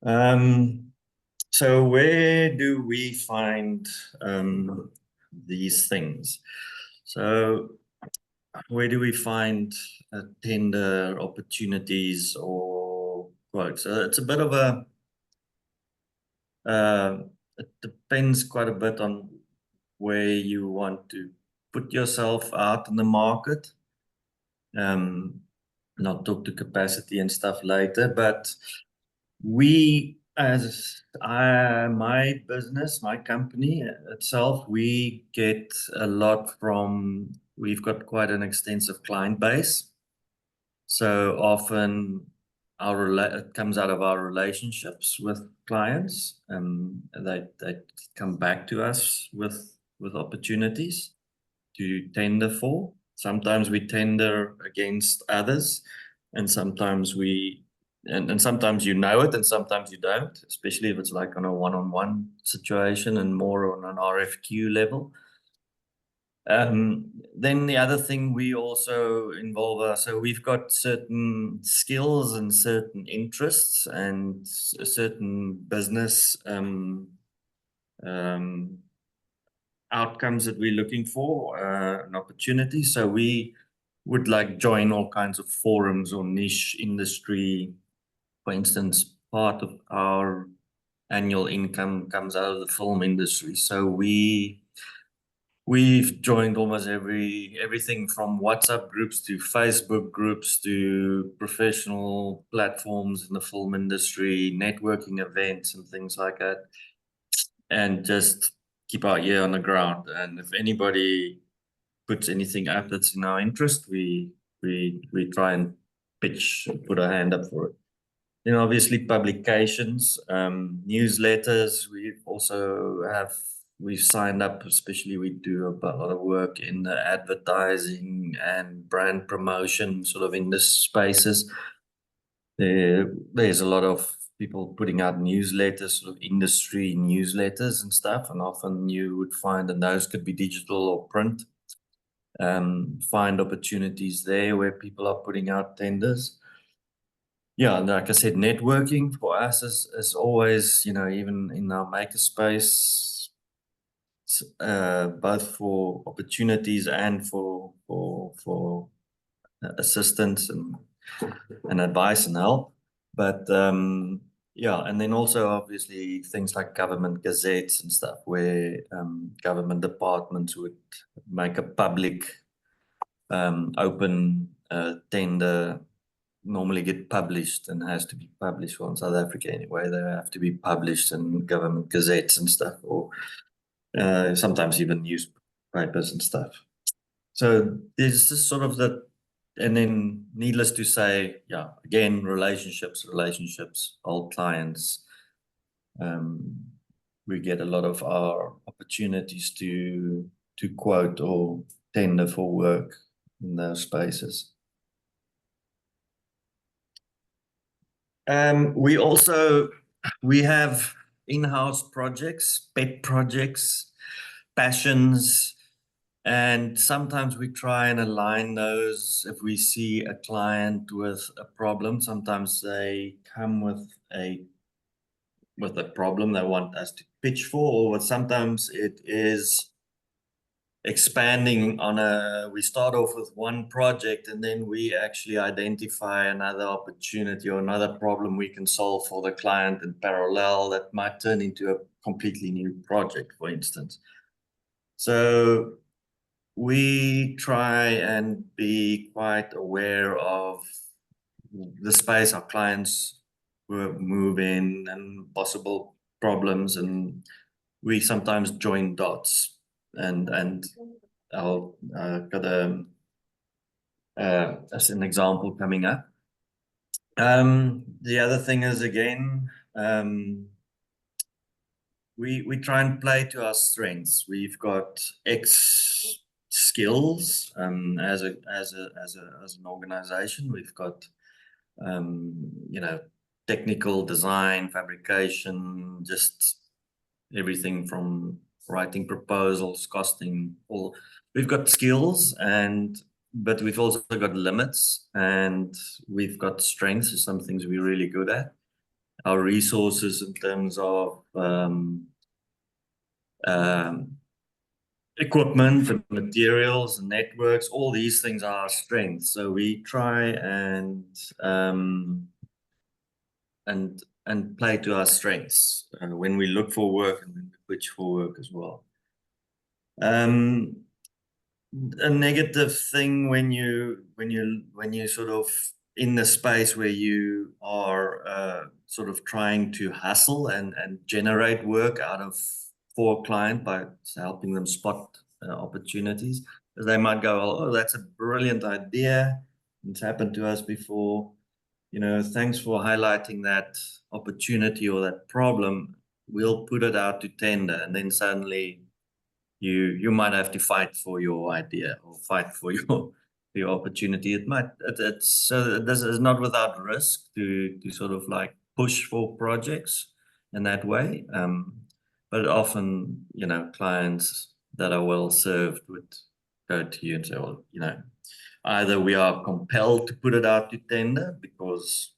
So where do we find these things? So where do we find tender opportunities or quotes? So it's a bit of a, it depends quite a bit on where you want to put yourself out in the market. And I'll talk to capacity and stuff later, but my business, my company itself, we get a lot from, we've got quite an extensive client base. So often it comes out of our relationships with clients, and they come back to us with opportunities to tender for. Sometimes we tender against others, and sometimes and sometimes you know it and sometimes you don't, especially if it's like on a one-on-one situation and more on an RFQ level. Then the other thing we also involve so we've got certain skills and certain interests and a certain business outcomes that we're looking for, an opportunity. So we would like join all kinds of forums or niche industry. For instance, part of our annual income comes out of the film industry. So we've joined almost everything from WhatsApp groups to Facebook groups to professional platforms in the film industry, networking events and things like that. And just keep our ear on the ground. And if anybody puts anything up that's in our interest, we try and pitch and put our hand up for it. Then obviously publications, newsletters. We've signed up, especially we do a lot of work in the advertising and brand promotion sort of in this spaces. There's a lot of people putting out newsletters, sort of industry newsletters and stuff, and often you would find, and those could be digital or print, find opportunities there where people are putting out tenders. Yeah, and like I said, networking for us is always, even in our makerspace, both for opportunities and for assistance and advice and help. But yeah, and then also obviously things like government gazettes and stuff where government departments would make a public open tender, normally get published and has to be published. Well, in South Africa anyway, they have to be published in government gazettes and stuff, or sometimes even newspapers and stuff. So there's this sort of and then needless to say, yeah, again, relationships, old clients. We get a lot of our opportunities to quote or tender for work in those spaces. We have in-house projects, pet projects, passions, and sometimes we try and align those. If we see a client with a problem, sometimes they come with a problem they want us to pitch for, or sometimes it is expanding we start off with one project and then we actually identify another opportunity or another problem we can solve for the client in parallel that might turn into a completely new project, for instance. So we try and be quite aware of the space our clients will move in and possible problems, and we sometimes join dots. And I'll got as an example coming up. The other thing is, again, we try and play to our strengths. We've got X skills as an organization. We've got technical design, fabrication, just everything from writing proposals, costing, all. We've got skills, but we've also got limits, and we've got strengths, some things we're really good at. our resources in terms of equipment and materials and networks. All these things are our strengths. So we try and play to our strengths when we look for work and when we pitch for work as well. A negative thing when you sort of in the space where you are sort of trying to hustle and generate work out of for a client by helping them spot opportunities, because they might go, oh, that's a brilliant idea. It's happened to us before. Thanks for highlighting that opportunity or that problem. We'll put it out to tender, and then suddenly you might have to fight for your idea or fight for your opportunity. So this is not without risk to sort of like push for projects in that way. But often, clients that are well served would go to you and say, well, either we are compelled to put it out to tender because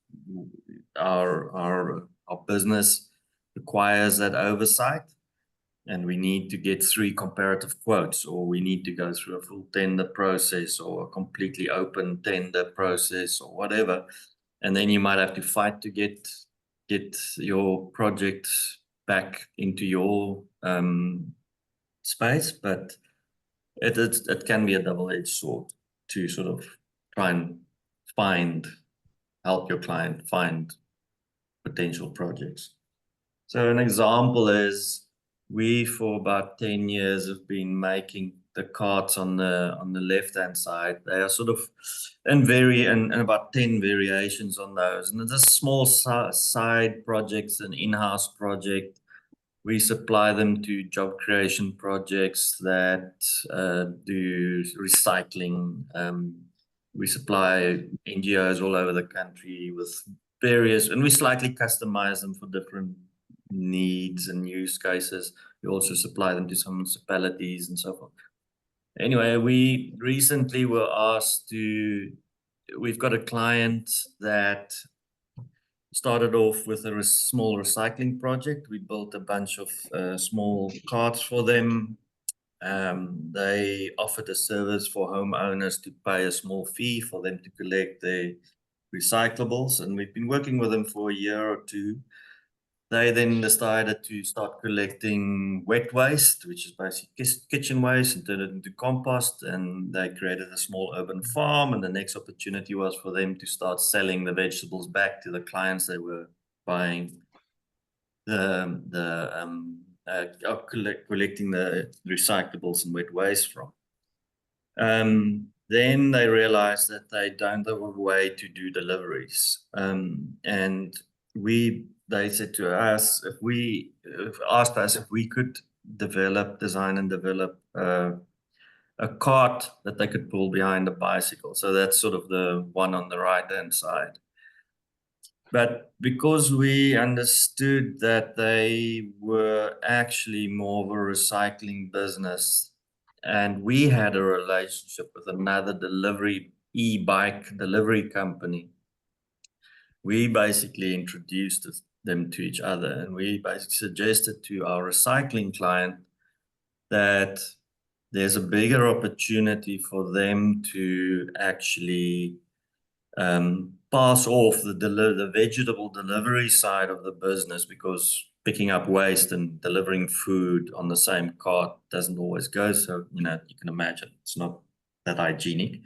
our business requires that oversight, and we need to get 3 comparative quotes, or we need to go through a full tender process or a completely open tender process or whatever. And then you might have to fight to get your project back into your space. But it can be a double-edged sword to sort of try and help your client find potential projects. So an example is, we for about 10 years have been making the carts on the left-hand side. They are sort of and about 10 variations on those. And it's a small side projects, an in-house project. We supply them to job creation projects that do recycling. We supply NGOs all over the country with various, and we slightly customize them for different needs and use cases. We also supply them to some municipalities and so forth. Anyway, we recently were asked we've got a client that started off with a small recycling project. We built a bunch of small carts for them. They offered a service for homeowners to pay a small fee for them to collect their recyclables, and we've been working with them for a year or two. They then decided to start collecting wet waste, which is basically kitchen waste, and turn it into compost. And they created a small urban farm. And the next opportunity was for them to start selling the vegetables back to the clients they were buying collecting the recyclables and wet waste from. Then they realized that they don't have a way to do deliveries. And they said to us, asked us if we could design and develop a cart that they could pull behind a bicycle. So that's sort of the one on the right-hand side. But because we understood that they were actually more of a recycling business, and we had a relationship with another e-bike delivery company, we basically introduced them to each other, and we basically suggested to our recycling client that there's a bigger opportunity for them to actually pass off the vegetable delivery side of the business, because picking up waste and delivering food on the same cart doesn't always go. So, you can imagine it's not that hygienic.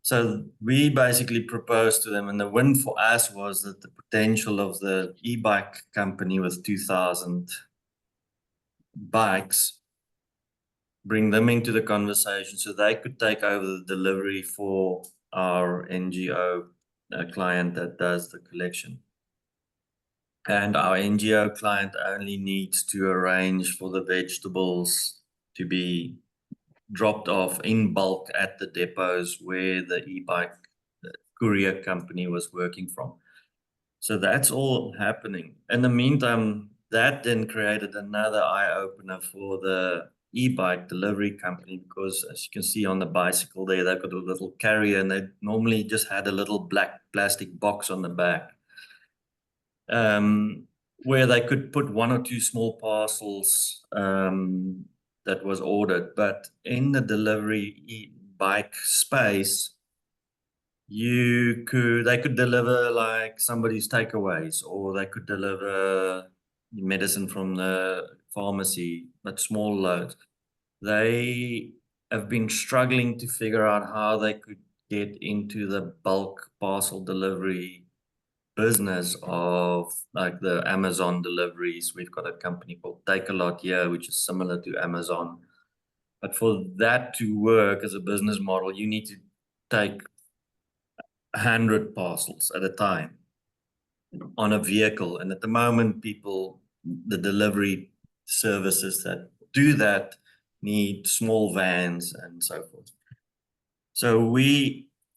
So we basically proposed to them, and the win for us was that the potential of the e-bike company with 2,000 bikes, bring them into the conversation so they could take over the delivery for our NGO client that does the collection. And our NGO client only needs to arrange for the vegetables to be dropped off in bulk at the depots where the e-bike courier company was working from. So that's all happening. In the meantime, that then created another eye-opener for the e-bike delivery company, because as you can see on the bicycle there, they've got a little carrier, and they normally just had a little black plastic box on the back. where they could put 1 or 2 small parcels that was ordered. But in the delivery bike space, they could deliver like somebody's takeaways, or they could deliver medicine from the pharmacy, but small loads. They have been struggling to figure out how they could get into the bulk parcel delivery business of like the Amazon deliveries. We've got a company called Take a Lot here, which is similar to Amazon. But for that to work as a business model, you need to take 100 parcels at a time on a vehicle. And at the moment, the delivery services that do that need small vans and so forth. So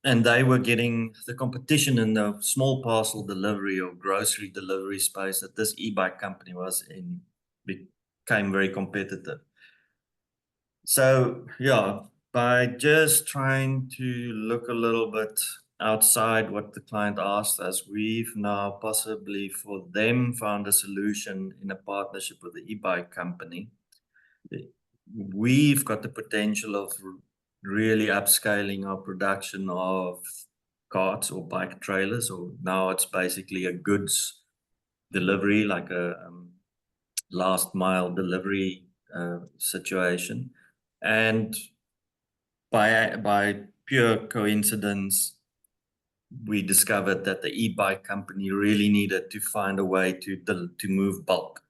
they were getting the competition in the small parcel delivery or grocery delivery space that this e-bike company was in became very competitive. So yeah, by just trying to look a little bit outside what the client asked us, we've now possibly for them found a solution in a partnership with the e-bike company. We've got the potential of really upscaling our production of carts or bike trailers, or now it's basically a goods delivery, like a last mile delivery situation. And by pure coincidence, we discovered that the e-bike company really needed to find a way to move bulk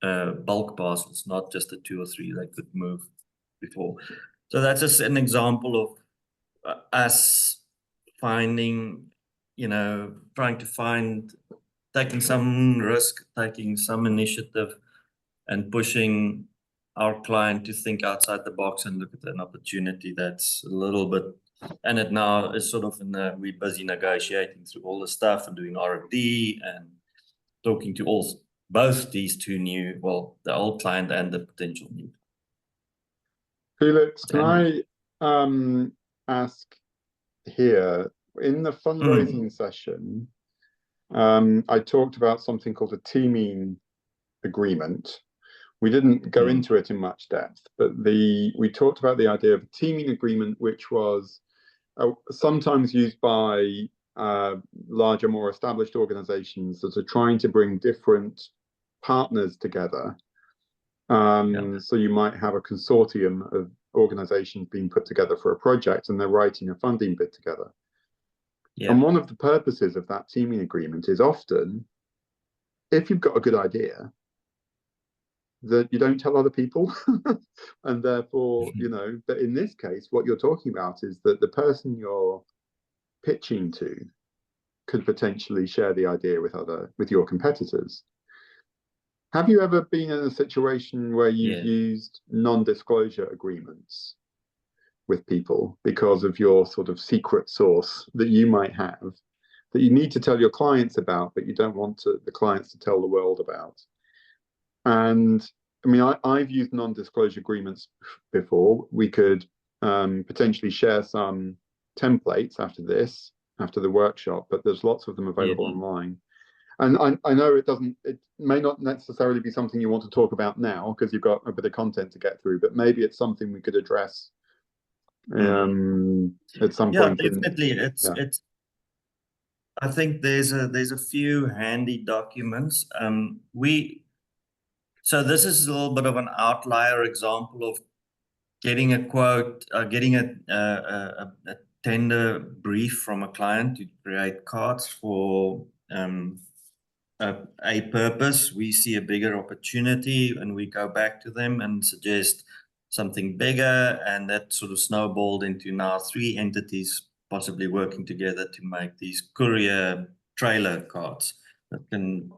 parcels, not just the 2 or 3 they could move before. So that's just an example of us finding, trying to taking some risk, taking some initiative, and pushing our client to think outside the box and look at an opportunity that's a little bit, and it now is sort of we're busy negotiating through all the stuff and doing R&D and talking to both these two the old client and the potential new. Felix, can I ask here, in the fundraising session, I talked about something called a teaming agreement. We didn't go into it in much depth, but we talked about the idea of a teaming agreement, which was sometimes used by larger, more established organizations that are trying to bring different partners together. So you might have a consortium of organizations being put together for a project, and they're writing a funding bid together. And one of the purposes of that teaming agreement is often, if you've got a good idea, that you don't tell other people. And therefore, that in this case, what you're talking about is that the person you're pitching to could potentially share the idea with your competitors. Have you ever been in a situation where you've used non-disclosure agreements with people because of your sort of secret source that you might have, that you need to tell your clients about, but you don't want the clients to tell the world about? And I mean, I've used non-disclosure agreements before. We could potentially share some templates after the workshop, but there's lots of them available online. And I know it may not necessarily be something you want to talk about now because you've got a bit of content to get through, but maybe it's something we could address at some point. Yeah, definitely. I think there's a few handy documents. So this is a little bit of an outlier example of getting a quote, getting a tender brief from a client to create cards for a purpose. We see a bigger opportunity, and we go back to them and suggest something bigger, and that sort of snowballed into now 3 entities possibly working together to make these courier trailer cards that can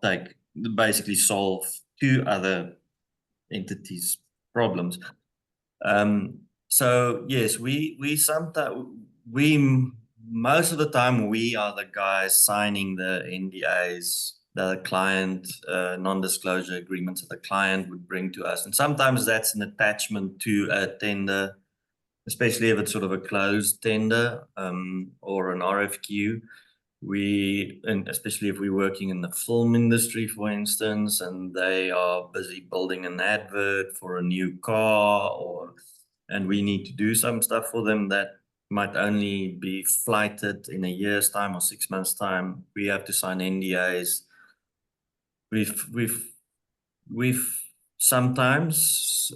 basically solve 2 other entities' problems. So yes, most of the time we are the guys signing the NDAs, the client non-disclosure agreements that the client would bring to us, and sometimes that's an attachment to a tender, especially if it's sort of a closed tender or an RFQ. and especially if we're working in the film industry, for instance, and they are busy building an advert for a new car, and we need to do some stuff for them that might only be flighted in a year's time or 6 months' time. We have to sign NDAs. We've sometimes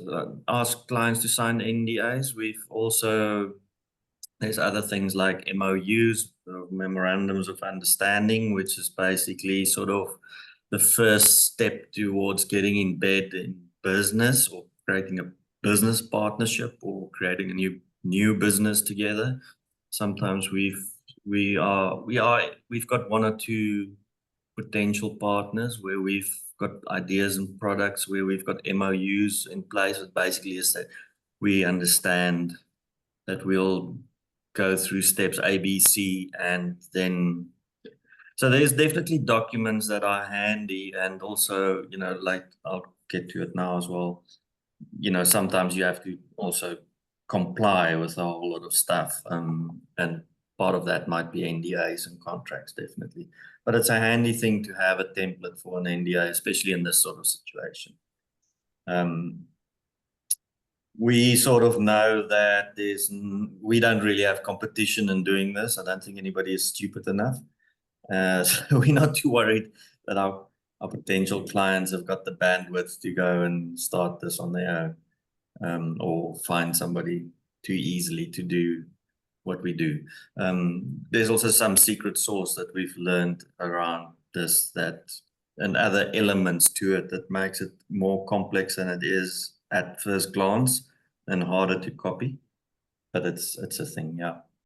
asked clients to sign NDAs. There's other things like MOUs, memorandums of understanding, which is basically sort of the first step towards getting in bed in business, or creating a business partnership, or creating a new business together. Sometimes we've got one or two potential partners where we've got ideas and products where we've got MOUs in place. But basically is that we understand that we'll go through steps A, B, C, and then so there's definitely documents that are handy, and also, like I'll get to it now as well. Sometimes you have to also comply with a whole lot of stuff, and part of that might be NDAs and contracts, definitely. But it's a handy thing to have a template for an NDA, especially in this sort of situation. We sort of know that we don't really have competition in doing this. I don't think anybody is stupid enough. So we're not too worried that our potential clients have got the bandwidth to go and start this on their own, or find somebody too easily to do what we do. There's also some secret sauce that we've learned around this, and other elements to it that makes it more complex than it is at first glance, and harder to copy. But it's a thing, yeah.